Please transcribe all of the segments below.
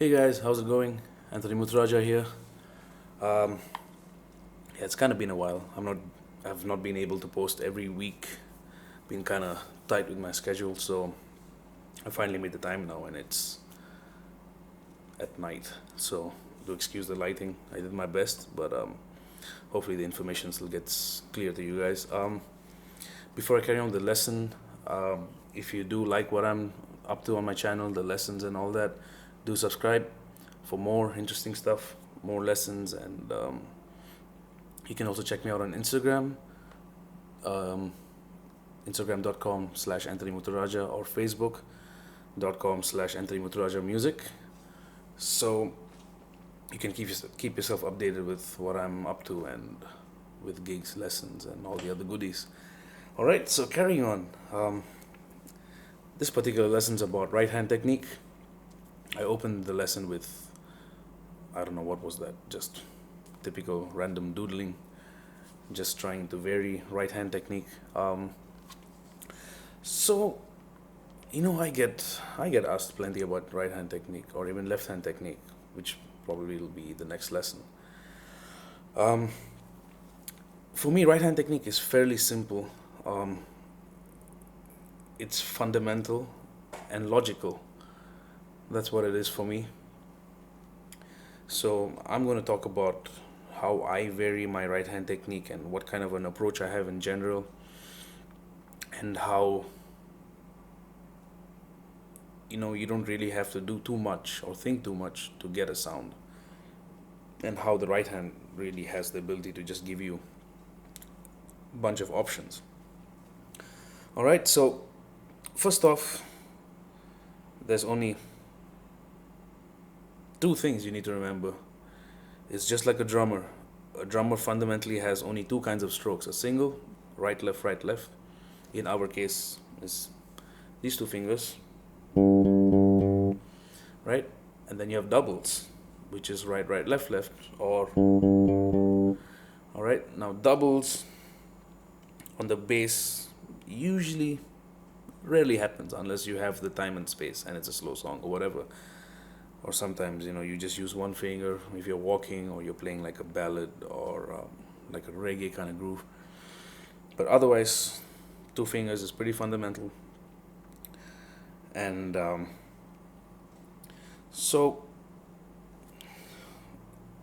Hey guys, how's it going? Anthony Muthraja here. Yeah, it's kind of been a while. I've not been able to post every week. Been kind of tight with my schedule, so I finally made the time now, and it's at night. So do excuse the lighting. I did my best, but hopefully the information still gets clear to you guys. Before I carry on with the lesson, if you do like what I'm up to on my channel, the lessons and all that, do subscribe for more interesting stuff, more lessons, and you can also check me out on Instagram, instagram.com/Anthony Muthuraja or facebook.com/Anthony Muthuraja music. So you can keep yourself updated with what I'm up to and with gigs, lessons, and all the other goodies. All right, so carrying on. This particular lesson's about right hand technique. I opened the lesson with, I don't know what was that, just typical random doodling, just trying to vary right hand technique. So, I get asked plenty about right hand technique or even left hand technique, which probably will be the next lesson. For me, right hand technique is fairly simple. It's fundamental and logical. That's what it is for me. So I'm going to talk about how I vary my right hand technique and what kind of an approach I have in general, and how you don't really have to do too much or think too much to get a sound, and how the right hand really has the ability to just give you a bunch of options. All right, so first off, there's only two things you need to remember. It's just like a drummer. A drummer fundamentally has only two kinds of strokes: a single, right, left, right, left. In our case, is these two fingers, right? And then you have doubles, which is right, right, left, left, or, all right? Now doubles on the bass rarely happens unless you have the time and space and it's a slow song or whatever. Or sometimes, you just use one finger if you're walking or you're playing like a ballad or like a reggae kind of groove. But otherwise, two fingers is pretty fundamental. And so,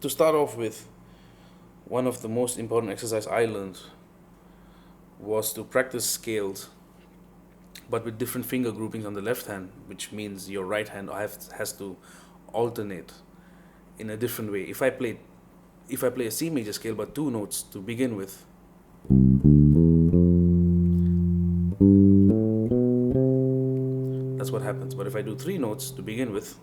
to start off with, one of the most important exercises I learned was to practice scales, but with different finger groupings on the left hand, which means your right hand has to alternate in a different way. If I play a C major scale but two notes to begin with, that's what happens. But if I do three notes to begin with,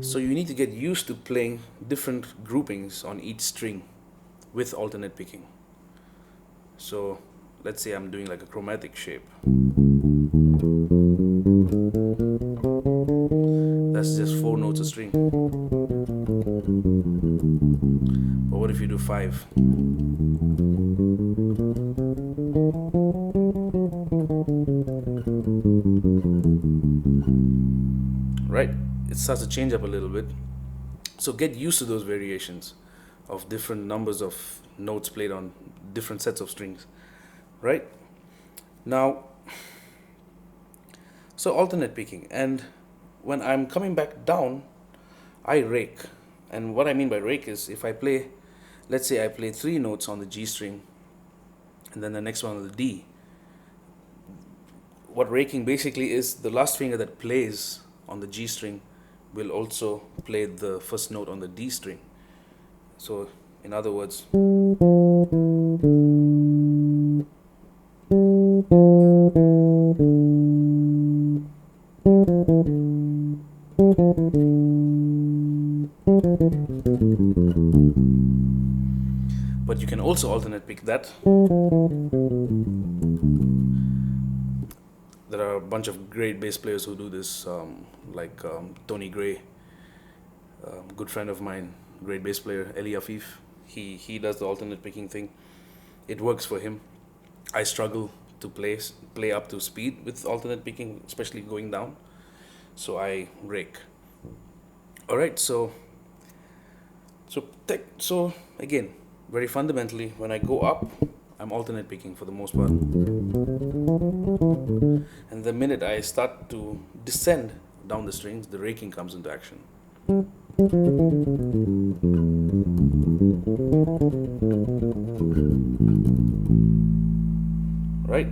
so you need to get used to playing different groupings on each string with alternate picking. So let's say I'm doing like a chromatic shape. That's just four notes a string. Or what if you do 5? Right? It starts to change up a little bit. So get used to those variations of different numbers of notes played on different sets of strings. Right? Now, so alternate picking. And when I'm coming back down, I rake. And what I mean by rake is if I play, let's say I play 3 notes on the G string and then the next one on the D. What raking basically is, the last finger that plays on the G string will also play the first note on the D string. So in other words, but you can also alternate pick that. There are a bunch of great bass players who do this, like Tony Gray, good friend of mine, great bass player, Eli Afif. He does the alternate picking thing. It works for him. I struggle to play up to speed with alternate picking, especially going down. So I rake. All right. So again, very fundamentally, when I go up, I'm alternate picking for the most part. And the minute I start to descend down the strings, the raking comes into action. Right?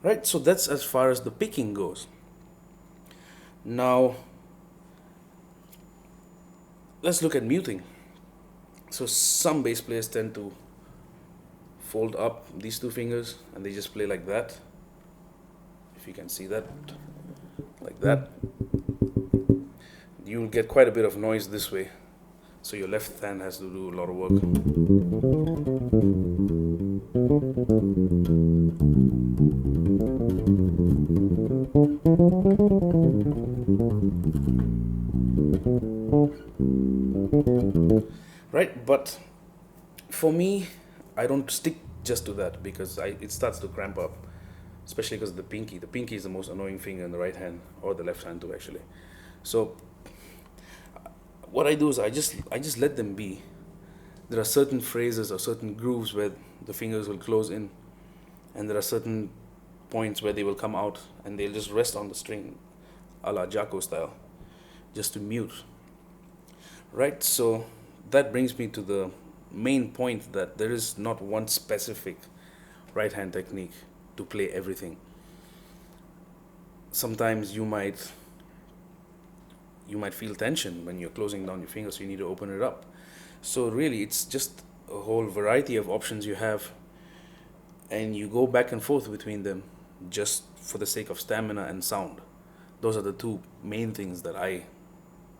Right, so that's as far as the picking goes. Now, let's look at muting. So some bass players tend to fold up these 2 fingers and they just play like that. If you can see that, like that. You'll get quite a bit of noise this way. So your left hand has to do a lot of work. Right, but for me, I don't stick just to that because it starts to cramp up, especially because of the pinky. The pinky is the most annoying finger in the right hand, or the left hand too, actually. So what I do is I just let them be. There are certain phrases or certain grooves where the fingers will close in, and there are certain points where they will come out and they'll just rest on the string, a la Jaco style, just to mute. Right, so that brings me to the main point that there is not one specific right hand technique to play everything. Sometimes you might feel tension when you're closing down your fingers, so you need to open it up. So really, it's just a whole variety of options you have, and you go back and forth between them just for the sake of stamina and sound. Those are the 2 main things that I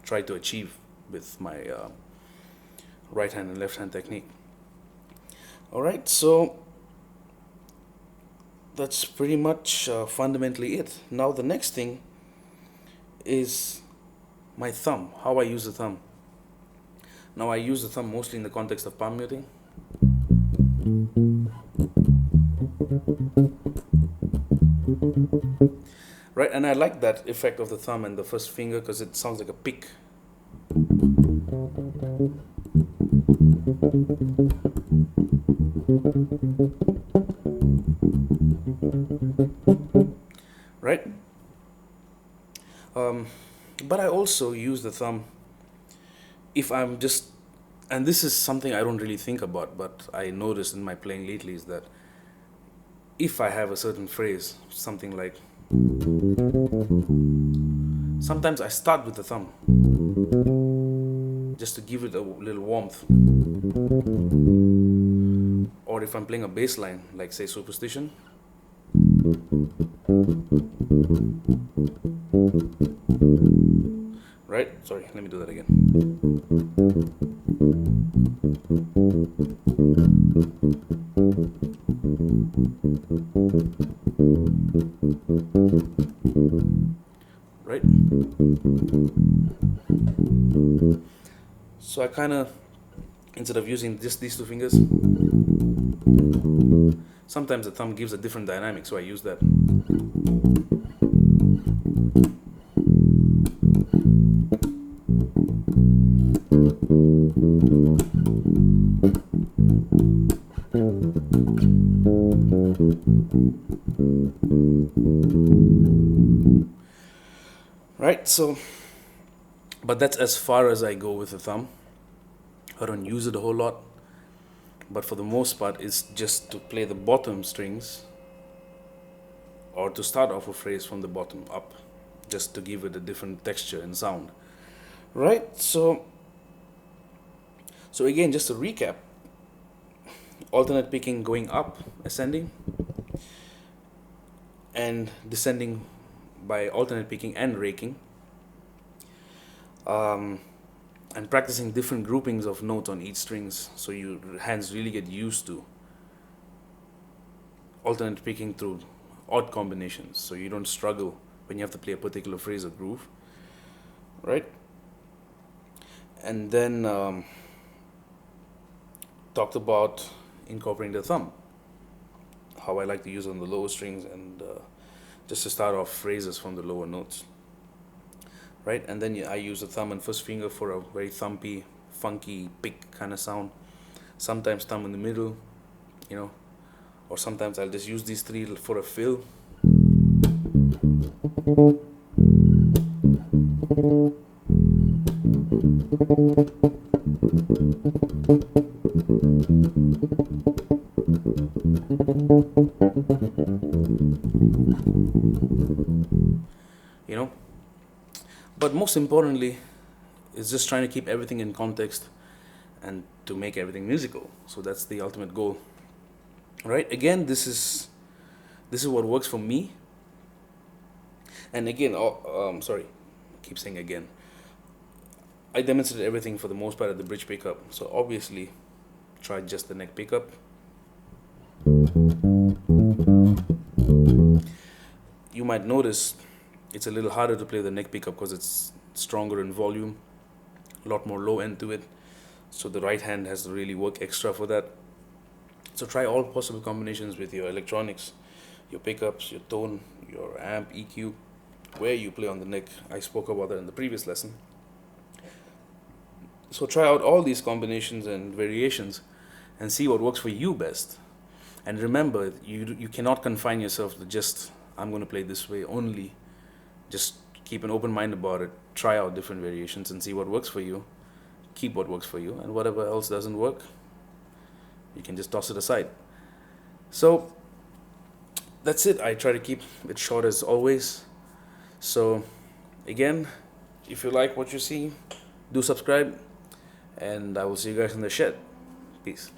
try to achieve with my right hand and left hand technique. All right, so that's pretty much fundamentally it. Now the next thing is my thumb, how I use the thumb. Now I use the thumb mostly in the context of palm muting. Right, and I like that effect of the thumb and the first finger because it sounds like a pick. Right? But I also use the thumb if I'm just, and this is something I don't really think about, but I noticed in my playing lately is that if I have a certain phrase, something like, sometimes I start with the thumb just to give it a little warmth. Or if I'm playing a bass line, like say Superstition, right? Sorry, let me do that again. Right? So I kind of, instead of using just these two fingers, sometimes the thumb gives a different dynamic, so I use that. Right, so, but that's as far as I go with the thumb. I don't use it a whole lot, but for the most part, it's just to play the bottom strings or to start off a phrase from the bottom up, just to give it a different texture and sound. Right, so again, just to recap, alternate picking going up, ascending, and descending by alternate picking and raking, and practicing different groupings of notes on each strings, so your hands really get used to alternate picking through odd combinations, so you don't struggle when you have to play a particular phrase or groove, right? And then talked about incorporating the thumb, how I like to use it on the lower strings, and just to start off phrases from the lower notes, right? And then I use the thumb and first finger for a very thumpy, funky pick kind of sound. Sometimes thumb in the middle, you know, or sometimes I'll just use these three for a fill. You know, but most importantly is just trying to keep everything in context and to make everything musical. So that's the ultimate goal, right? Again, this is what works for me. And again, sorry, I keep saying again, I demonstrated everything for the most part at the bridge pickup, so obviously try just the neck pickup. You might notice it's a little harder to play the neck pickup because it's stronger in volume, a lot more low end to it, so the right hand has to really work extra for that. So try all possible combinations with your electronics, your pickups, your tone, your amp, EQ, where you play on the neck. I spoke about that in the previous lesson. So try out all these combinations and variations and see what works for you best. And remember, you cannot confine yourself to just, I'm going to play this way only. Just keep an open mind about it. Try out different variations and see what works for you. Keep what works for you, and whatever else doesn't work, you can just toss it aside. So that's it. I try to keep it short as always. So again, if you like what you see, do subscribe, and I will see you guys in the shed. Peace.